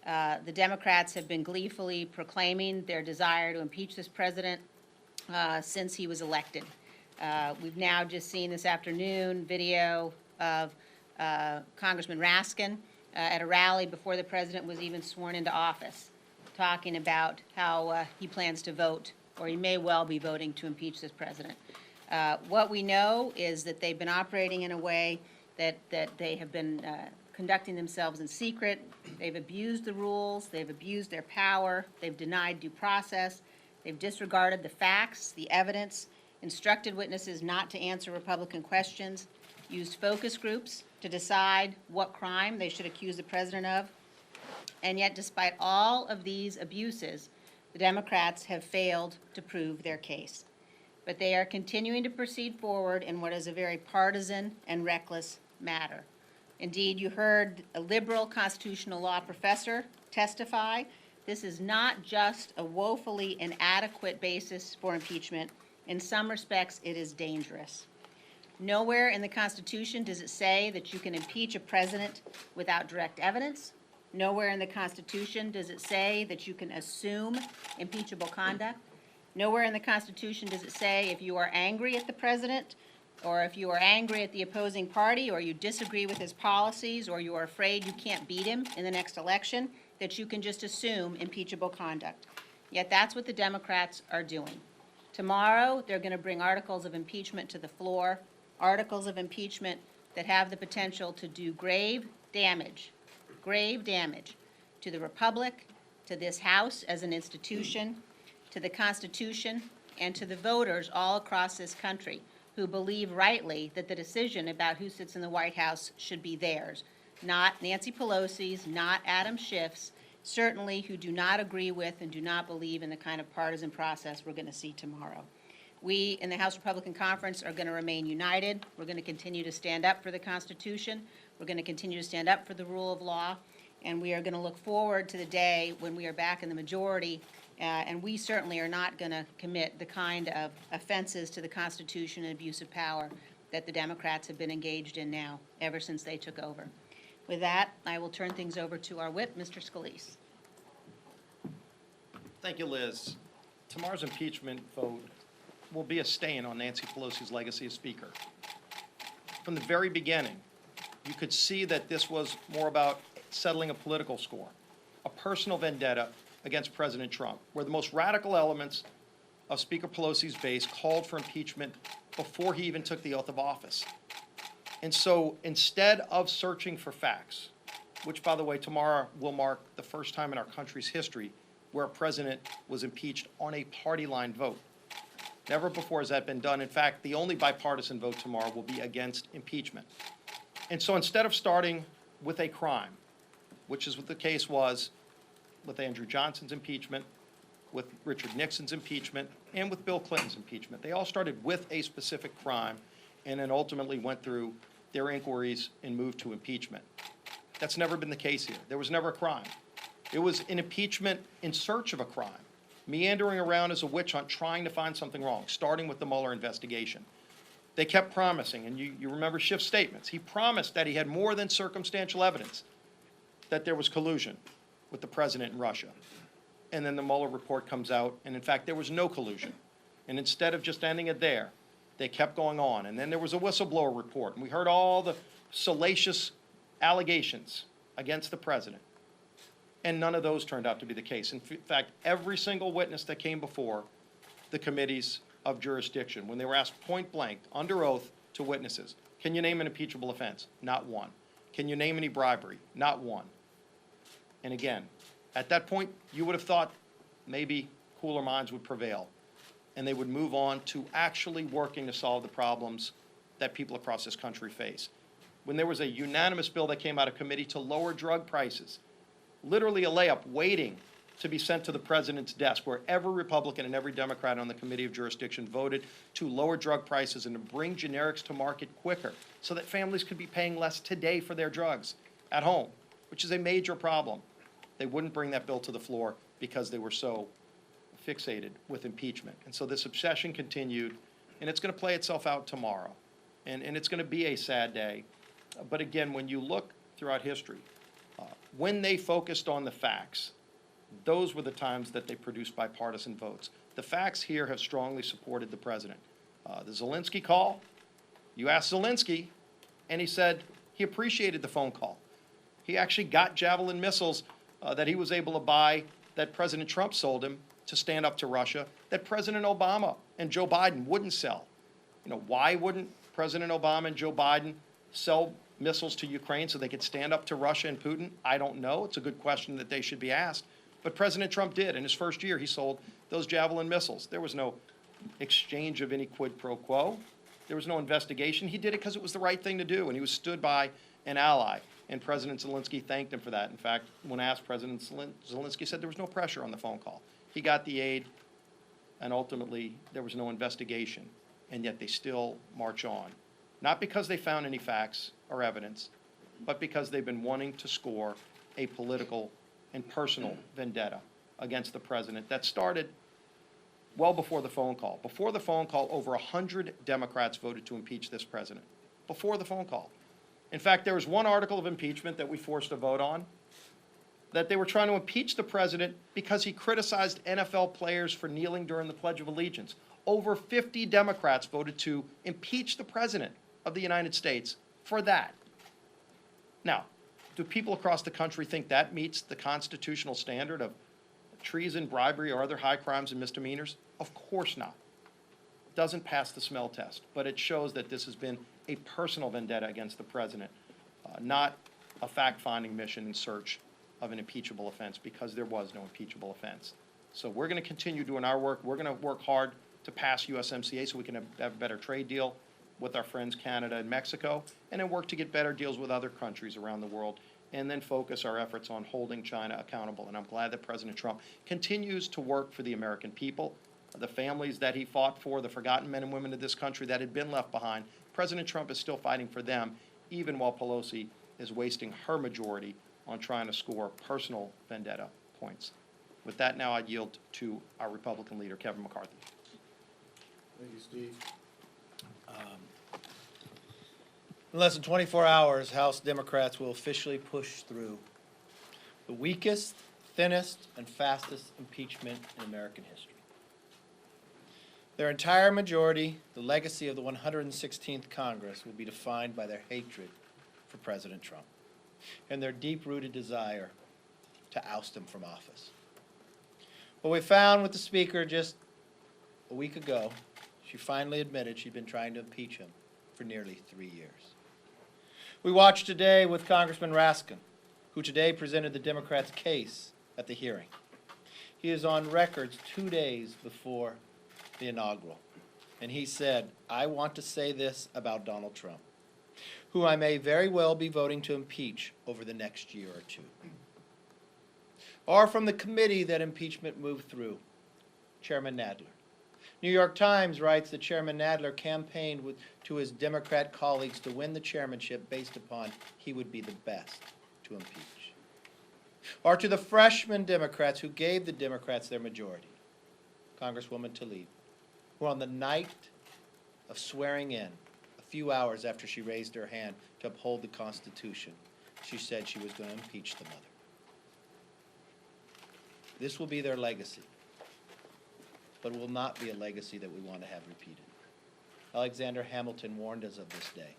The Democrats have been gleefully proclaiming their desire to impeach this president since he was elected. We've now just seen this afternoon video of Congressman Raskin at a rally before the president was even sworn into office, talking about how he plans to vote, or he may well be voting to impeach this president. What we know is that they've been operating in a way that they have been conducting themselves in secret. They've abused the rules, they've abused their power, they've denied due process, they've disregarded the facts, the evidence, instructed witnesses not to answer Republican questions, used focus groups to decide what crime they should accuse the president of. And yet, despite all of these abuses, the Democrats have failed to prove their case. But they are continuing to proceed forward in what is a very partisan and reckless matter. Indeed, you heard a liberal constitutional law professor testify. This is not just a woefully inadequate basis for impeachment. In some respects, it is dangerous. Nowhere in the Constitution does it say that you can impeach a president without direct evidence. Nowhere in the Constitution does it say that you can assume impeachable conduct. Nowhere in the Constitution does it say if you are angry at the president, or if you are angry at the opposing party, or you disagree with his policies, or you are afraid you can't beat him in the next election, that you can just assume impeachable conduct. Yet that's what the Democrats are doing. Tomorrow, they're going to bring articles of impeachment to the floor, articles of impeachment that have the potential to do grave damage to the Republic, to this House as an institution, to the Constitution, and to the voters all across this country who believe rightly that the decision about who sits in the White House should be theirs, not Nancy Pelosi's, not Adam Schiff's, certainly who do not agree with and do not believe in the kind of partisan process we're going to see tomorrow. We in the House Republican Conference are going to remain united. We're going to continue to stand up for the Constitution. We're going to continue to stand up for the rule of law. And we are going to look forward to the day when we are back in the majority. And we certainly are not going to commit the kind of offenses to the Constitution and abuse of power that the Democrats have been engaged in now ever since they took over. With that, I will turn things over to our whip, Mr. Scalise. Thank you, Liz. Tomorrow's impeachment vote will be a stain on Nancy Pelosi's legacy as Speaker. From the very beginning, you could see that this was more about settling a political score, a personal vendetta against President Trump, where the most radical elements of Speaker Pelosi's base called for impeachment before he even took the oath of office. And so instead of searching for facts, which, by the way, tomorrow will mark the first time in our country's history where a president was impeached on a party line vote. Never before has that been done. In fact, the only bipartisan vote tomorrow will be against impeachment. And so instead of starting with a crime, which is what the case was with Andrew Johnson's impeachment, with Richard Nixon's impeachment, and with Bill Clinton's impeachment, they all started with a specific crime and then ultimately went through their inquiries and moved to impeachment. That's never been the case here. There was never a crime. It was an impeachment in search of a crime, meandering around as a witch hunt trying to find something wrong, starting with the Mueller investigation. They kept promising, and you remember Schiff's statements. He promised that he had more than circumstantial evidence that there was collusion with the president in Russia. And then the Mueller report comes out, and in fact, there was no collusion. And instead of just ending it there, they kept going on. And then there was a whistleblower report, and we heard all the salacious allegations against the president. And none of those turned out to be the case. In fact, every single witness that came before the committees of jurisdiction, when they were asked point blank, under oath to witnesses, can you name an impeachable offense? Not one. Can you name any bribery? Not one. And again, at that point, you would have thought maybe cooler minds would prevail, and they would move on to actually working to solve the problems that people across this country face. When there was a unanimous bill that came out of committee to lower drug prices, literally a layup waiting to be sent to the president's desk, where every Republican and every Democrat on the committee of jurisdiction voted to lower drug prices and to bring generics to market quicker so that families could be paying less today for their drugs at home, which is a major problem. They wouldn't bring that bill to the floor because they were so fixated with impeachment. And so this obsession continued, and it's going to play itself out tomorrow. And it's going to be a sad day. But again, when you look throughout history, when they focused on the facts, those were the times that they produced bipartisan votes. The facts here have strongly supported the president. The Zelensky call, you asked Zelensky, and he said he appreciated the phone call. He actually got Javelin missiles that he was able to buy that President Trump sold him to stand up to Russia, that President Obama and Joe Biden wouldn't sell. You know, why wouldn't President Obama and Joe Biden sell missiles to Ukraine so they could stand up to Russia and Putin? I don't know. It's a good question that they should be asked. But President Trump did. In his first year, he sold those Javelin missiles. There was no exchange of any quid pro quo. There was no investigation. He did it because it was the right thing to do, and he was stood by an ally. And President Zelensky thanked him for that. In fact, when asked, President Zelensky said there was no pressure on the phone call. He got the aid, and ultimately there was no investigation, and yet they still march on. Not because they found any facts or evidence, but because they've been wanting to score a political and personal vendetta against the president that started well before the phone call. Before the phone call, over 100 Democrats voted to impeach this president. Before the phone call. In fact, there was one article of impeachment that we forced a vote on, that they were trying to impeach the president because he criticized NFL players for kneeling during the Pledge of Allegiance. Over 50 Democrats voted to impeach the president of the United States for that. Now, do people across the country think that meets the constitutional standard of treason, bribery, or other high crimes and misdemeanors? Of course not. Doesn't pass the smell test, but it shows that this has been a personal vendetta against the president, not a fact-finding mission in search of an impeachable offense, because there was no impeachable offense. So we're going to continue doing our work. We're going to work hard to pass USMCA so we can have a better trade deal with our friends Canada and Mexico, and then work to get better deals with other countries around the world, and then focus our efforts on holding China accountable. And I'm glad that President Trump continues to work for the American people, the families that he fought for, the forgotten men and women of this country that had been left behind. President Trump is still fighting for them, even while Pelosi is wasting her majority on trying to score personal vendetta points. With that, now I yield to our Republican leader, Kevin McCarthy. Thank you, Steve. In less than 24 hours, House Democrats will officially push through the weakest, thinnest, and fastest impeachment in American history. Their entire majority, the legacy of the 116th Congress, will be defined by their hatred for President Trump and their deep-rooted desire to oust him from office. What we found with the Speaker just a week ago, she finally admitted she'd been trying to impeach him for nearly 3 years. We watched today with Congressman Raskin, who today presented the Democrats' case at the hearing. He is on records 2 days before the inaugural, and he said, "I want to say this about Donald Trump, who I may very well be voting to impeach over the next year or two." Or from the committee that impeachment moved through, Chairman Nadler. New York Times writes that Chairman Nadler campaigned to his Democrat colleagues to win the chairmanship based upon he would be the best to impeach. Or to the freshman Democrats who gave the Democrats their majority, Congresswoman Tlaib, who on the night of swearing in, a few hours after she raised her hand to uphold the Constitution, she said she was going to impeach the mother. This will be their legacy, but it will not be a legacy that we want to have repeated. Alexander Hamilton warned us of this day.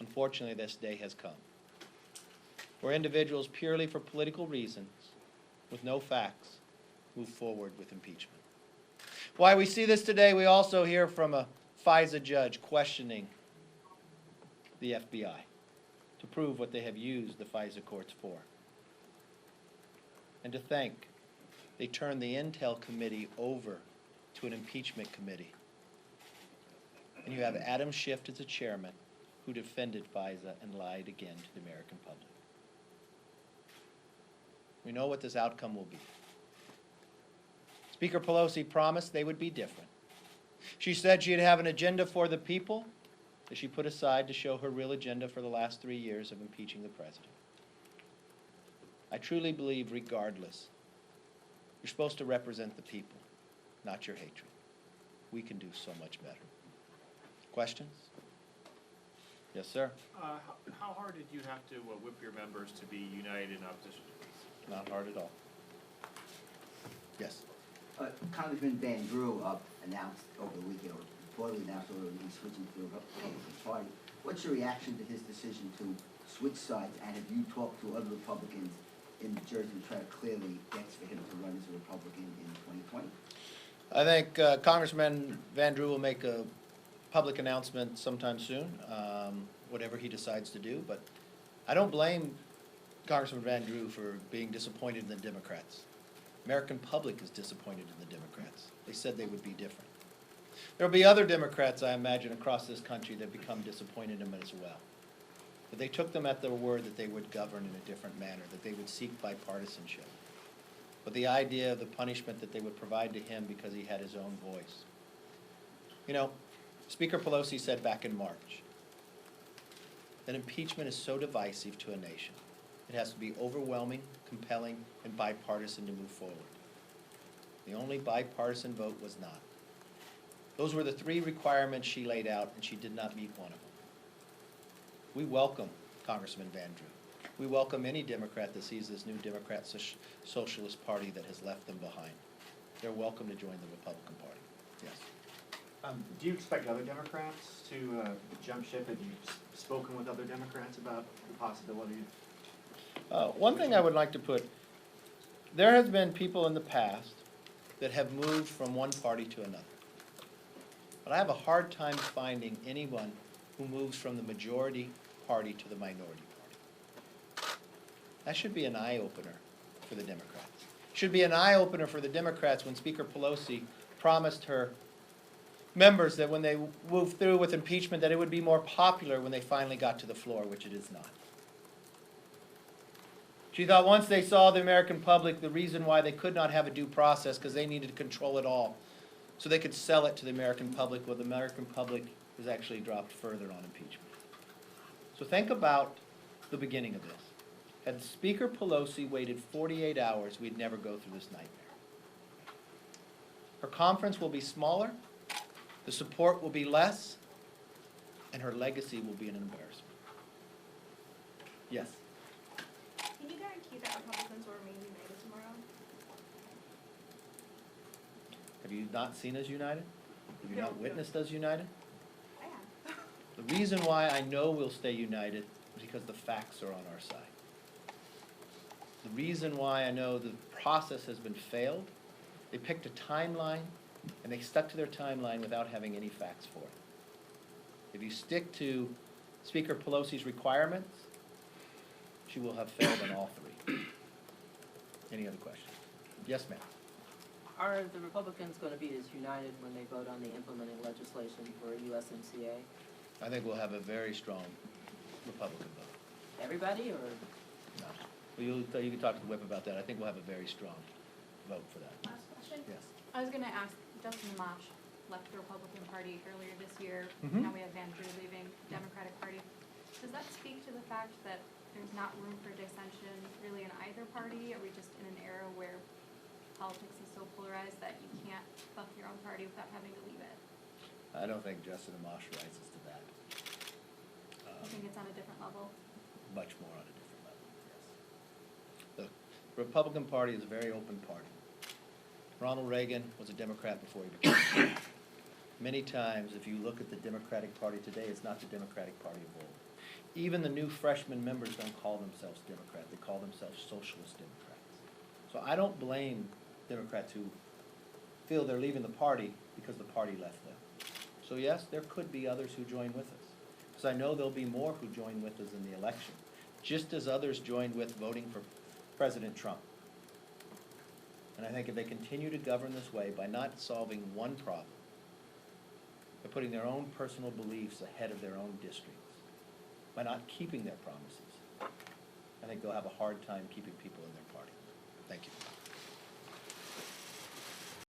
Unfortunately, this day has come, where individuals purely for political reasons, with no facts, move forward with impeachment. Why we see this today, we also hear from a FISA judge questioning the FBI to prove what they have used the FISA courts for. And to think they turned the Intel Committee over to an impeachment committee. And you have Adam Schiff as the chairman who defended FISA and lied again to the American public. We know what this outcome will be. Speaker Pelosi promised they would be different. She said she'd have an agenda for the people that she put aside to show her real agenda for the last 3 years of impeaching the president. I truly believe, regardless, you're supposed to represent the people, not your hatred. We can do so much better. Questions? Yes, sir. How hard did you have to whip your members to be united in opposition? Not hard at all. Yes. Congressman Van Drew announced over the weekend, or reportedly announced over the weekend, switching to the Republican Party. What's your reaction to his decision to switch sides, and have you talked to other Republicans in New Jersey to try to clearly get for him to run as a Republican in 2020? I think Congressman Van Drew will make a public announcement sometime soon, whatever he decides to do. But I don't blame Congressman Van Drew for being disappointed in the Democrats. American public is disappointed in the Democrats. They said they would be different. There'll be other Democrats, I imagine, across this country that become disappointed in them as well. But they took them at their word that they would govern in a different manner, that they would seek bipartisanship. But the idea of the punishment that they would provide to him because he had his own voice. You know, Speaker Pelosi said back in March that impeachment is so divisive to a nation. It has to be overwhelming, compelling, and bipartisan to move forward. The only bipartisan vote was not. Those were the three requirements she laid out, and she did not meet one of them. We welcome Congressman Van Drew. We welcome any Democrat that sees this new Democrat Socialist Party that has left them behind. They're welcome to join the Republican Party. Yes. Do you expect other Democrats to jump ship? Have you spoken with other Democrats about the possibility? One thing I would like to put, there has been people in the past that have moved from one party to another. But I have a hard time finding anyone who moves from the majority party to the minority party. That should be an eye-opener for the Democrats. Should be an eye-opener for the Democrats when Speaker Pelosi promised her members that when they moved through with impeachment that it would be more popular when they finally got to the floor, which it is not. She thought once they saw the American public, the reason why they could not have a due process because they needed to control it all so they could sell it to the American public. Well, the American public has actually dropped further on impeachment. So think about the beginning of this. Had Speaker Pelosi waited 48 hours, we'd never go through this nightmare. Her conference will be smaller, the support will be less, and her legacy will be an embarrassment. Yes? Can you guarantee that Republicans will remain united tomorrow? Have you not seen us united? Have you not No. witnessed us united? I am. The reason why I know we'll stay united is because the facts are on our side. The reason why I know the process has been failed, they picked a timeline and they stuck to their timeline without having any facts for it. If you stick to Speaker Pelosi's requirements, she will have failed on all three. Any other questions? Yes, ma'am. Are the Republicans going to be as united when they vote on the implementing legislation for USMCA? I think we'll have a very strong Republican vote. Everybody, or? No. Well, you can talk to the whip about that. I think we'll have a very strong vote for that. Last question. Yes. I was gonna ask, Justin Amash left the Republican Party earlier this year. Mhm. Now we have Van Drew leaving the Democratic Party. Does that speak to the fact that there's not room for dissension really in either party? Are we just in an era where politics is so polarized that you can't buck your own party without having to leave it? I don't think Justin Amash rises to that. I think it's on a different level. Much more on a different level, yes. The Republican Party is a very open party. Ronald Reagan was a Democrat before he became president. Many times, if you look at the Democratic Party today, it's not the Democratic Party of old. Even the new freshman members don't call themselves Democrat, they call themselves Socialist Democrats. So I don't blame Democrats who feel they're leaving the party because the party left them. So yes, there could be others who join with us. Because I know there'll be more who join with us in the election, just as others joined with voting for President Trump. And I think if they continue to govern this way by not solving one problem, by putting their own personal beliefs ahead of their own districts, by not keeping their promises, I think they'll have a hard time keeping people in their party. Thank you.